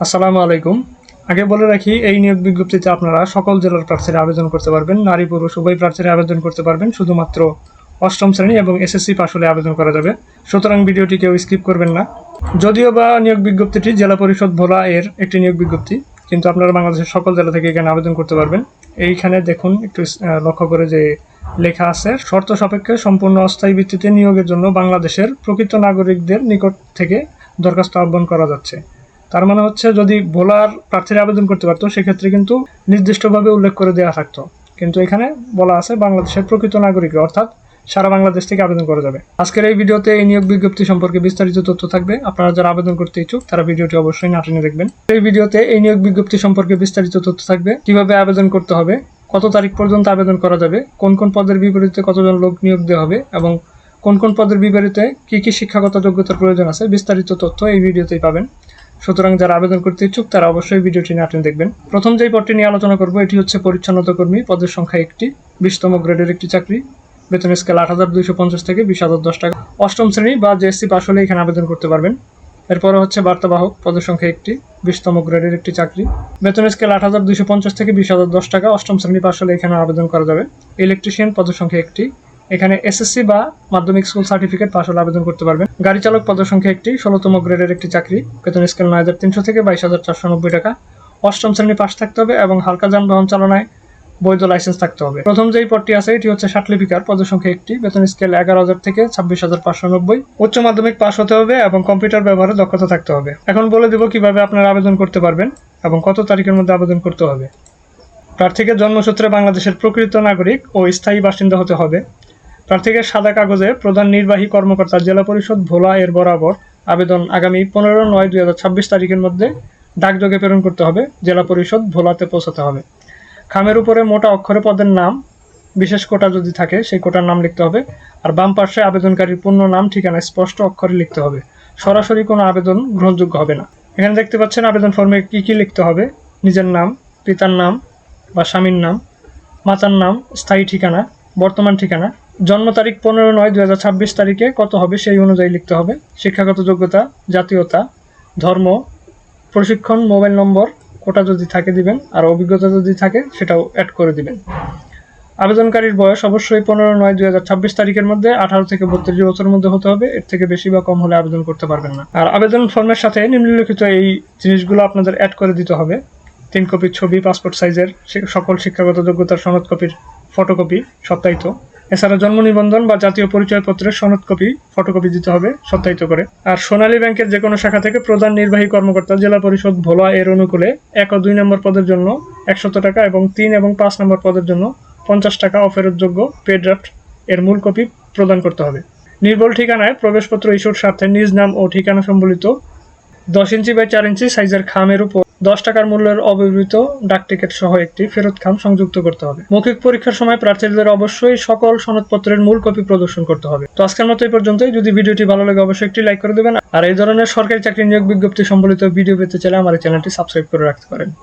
আসসালামু আলাইকুম। আগে বলে রাখি, এই নিয়োগ বিজ্ঞপ্তিতে আপনারা সকল জেলার প্রার্থীরা আবেদন করতে পারবেন। নারী পুরুষ উভয় প্রার্থীরা আবেদন করতে পারবেন। শুধুমাত্র অষ্টম শ্রেণী এবং এসএসসি পাস হলে আবেদন করা যাবে। সুতরাং ভিডিওটি কেউ স্কিপ করবেন না। যদিও বা নিয়োগ বিজ্ঞপ্তিটি জেলা পরিষদ ভোলা এর একটি নিয়োগ বিজ্ঞপ্তি, কিন্তু আপনারা বাংলাদেশের সকল জেলা থেকে এখানে আবেদন করতে পারবেন। এইখানে দেখুন, একটু লক্ষ্য করে যে লেখা আছে, শর্ত সাপেক্ষে সম্পূর্ণ অস্থায়ী ভিত্তিতে নিয়োগের জন্য বাংলাদেশের প্রকৃত নাগরিকদের নিকট থেকে দরখাস্ত আহ্বান করা যাচ্ছে। তার মানে হচ্ছে, যদি ভোলার প্রার্থীরা আবেদন করতে পারতো সেক্ষেত্রে কিন্তু নির্দিষ্টভাবে উল্লেখ করে দেওয়া থাকতো, কিন্তু এখানে বলা আছে বাংলাদেশের প্রকৃত নাগরিক, অর্থাৎ সারা বাংলাদেশ থেকে আবেদন করা যাবে। আজকের এই ভিডিওতে এই নিয়োগ বিজ্ঞপ্তি সম্পর্কে বিস্তারিত তথ্য থাকবে। আপনারা যারা আবেদন করতে ইচ্ছুক তারা ভিডিওটি অবশ্যই না টেনে দেখবেন। এই ভিডিওতে এই নিয়োগ বিজ্ঞপ্তি সম্পর্কে বিস্তারিত তথ্য থাকবে, কিভাবে আবেদন করতে হবে, কত তারিখ পর্যন্ত আবেদন করা যাবে, কোন কোন পদের বিপরীতে কতজন লোক নিয়োগ দেওয়া হবে এবং কোন কোন পদের বিপরীতে কি কি শিক্ষাগত যোগ্যতার প্রয়োজন আছে, বিস্তারিত তথ্য এই ভিডিওতেই পাবেন। সুতরাং যারা আবেদন করতে ইচ্ছুক তারা অবশ্যই ভিডিওটি না টেনে দেখবেন। প্রথম যেই পদটি নিয়ে আলোচনা করব এটি হচ্ছে পরিচ্ছন্নতা কর্মী। পদের সংখ্যা 1টি, 20তম গ্রেডের একটি চাকরি। বেতন স্কেল 8,250 থেকে 20,010 টাকা। অষ্টম শ্রেণী বা জেএসসি পাস হলে এখানে আবেদন করতে পারবেন। এরপরে হচ্ছে বার্তাবাহক। পদের সংখ্যা 1টি, 20তম গ্রেডের একটি চাকরি। বেতন স্কেল 8,250 থেকে 20,010 টাকা। অষ্টম শ্রেণী পাস হলে এখানে আবেদন করা যাবে। ইলেকট্রিশিয়ান। পদের সংখ্যা 1টি, এখানে এসএসসি বা মাধ্যমিক স্কুল সার্টিফিকেট পাস হলে আবেদন করতে পারবেন। গাড়ি চালক। পদের সংখ্যা 1টি, 16তম গ্রেডের একটি চাকরি। বেতন স্কেল 9,300 থেকে 22,490 টাকা। অষ্টম শ্রেণী পাস থাকতে হবে এবং হালকা যানবাহন চালনায় বৈধ লাইসেন্স থাকতে হবে। প্রথম যেই পদটি আছে এটি হচ্ছে ষাটলিপিকার। পদের সংখ্যা 1টি, বেতন স্কেল 11,000 থেকে 26,590। উচ্চ মাধ্যমিক পাস হতে হবে এবং কম্পিউটার ব্যবহারে দক্ষতা থাকতে হবে। এখন বলে দেব কিভাবে আপনারা আবেদন করতে পারবেন এবং কত তারিখের মধ্যে আবেদন করতে হবে। প্রার্থীকে জন্মসূত্রে বাংলাদেশের প্রকৃত নাগরিক ও স্থায়ী বাসিন্দা হতে হবে। প্রার্থীকে সাদা কাগজে প্রধান নির্বাহী কর্মকর্তা জেলা পরিষদ ভোলা এর বরাবর আবেদন আগামী 15/9/2026 তারিখের মধ্যে ডাকযোগে প্রেরণ করতে হবে। জেলা পরিষদ ভোলাতে পৌঁছাতে হবে। খামের উপরে মোটা অক্ষরে পদের নাম, বিশেষ কোটা যদি থাকে সেই কোটার নাম লিখতে হবে। আর বাম পাশে আবেদনকারীর পূর্ণ নাম ঠিকানা স্পষ্ট অক্ষরে লিখতে হবে। সরাসরি কোনো আবেদন গ্রহণযোগ্য হবে না। এখানে দেখতে পাচ্ছেন আবেদন ফর্মে কি কি লিখতে হবে। নিজের নাম, পিতার নাম বা স্বামীর নাম, মাতার নাম, স্থায়ী ঠিকানা, বর্তমান ঠিকানা, জন্ম তারিখ 15/9/2026 তারিখে কত হবে সেই অনুযায়ী লিখতে হবে। শিক্ষাগত যোগ্যতা, জাতীয়তা, ধর্ম, প্রশিক্ষণ, মোবাইল নম্বর, কোটা যদি থাকে দিবেন, আর অভিজ্ঞতা যদি থাকে সেটাও অ্যাড করে দিবেন। আবেদনকারীর বয়স অবশ্যই 15/9/2026 তারিখের মধ্যে 18 থেকে 32 বছরের মধ্যে হতে হবে। এর থেকে বেশি বা কম হলে আবেদন করতে পারবেন না। আর আবেদন ফর্মের সাথে নিম্নলিখিত এই জিনিসগুলো আপনাদের অ্যাড করে দিতে হবে। 3 কপি ছবি, পাসপোর্ট সাইজের সকল শিক্ষাগত যোগ্যতার সনদ কপির ফটোকপি সত্যায়িত। এছাড়া জন্ম নিবন্ধন বা জাতীয় পরিচয়পত্রের সনদ কপি ফটোকপি দিতে হবে সত্যায়িত করে। আর সোনালী ব্যাংকের যে কোনো শাখা থেকে প্রধান নির্বাহী কর্মকর্তা জেলা পরিষদ ভোলা এর অনুকূলে 1 ও 2 নম্বর পদের জন্য 100 টাকা এবং 3 এবং 5 নম্বর পদের জন্য 50 টাকা অফেরতযোগ্য পে ড্রাফট এর মূল কপি প্রদান করতে হবে। নির্ভুল ঠিকানায় প্রবেশপত্র ইস্যুর স্বার্থে নিজ নাম ও ঠিকানা সম্বলিত 10 ইঞ্চি বাই 4 ইঞ্চি সাইজের খামের উপর 10 টাকার মূল্যের অব্যবহৃত ডাক টিকিট সহ একটি ফেরত খাম সংযুক্ত করতে হবে। মৌখিক পরীক্ষার সময় প্রার্থীদের অবশ্যই সকল সনদপত্রের মূল কপি প্রদর্শন করতে হবে। তো আজকের মতো এই পর্যন্তই। যদি ভিডিওটি ভালো লাগে অবশ্যই একটি লাইক করে দেবেন। আর এই ধরনের সরকারি চাকরি নিয়োগ বিজ্ঞপ্তি সম্বলিত ভিডিও পেতে চাইলে আমার চ্যানেলটি সাবস্ক্রাইব করে রাখতে পারেন।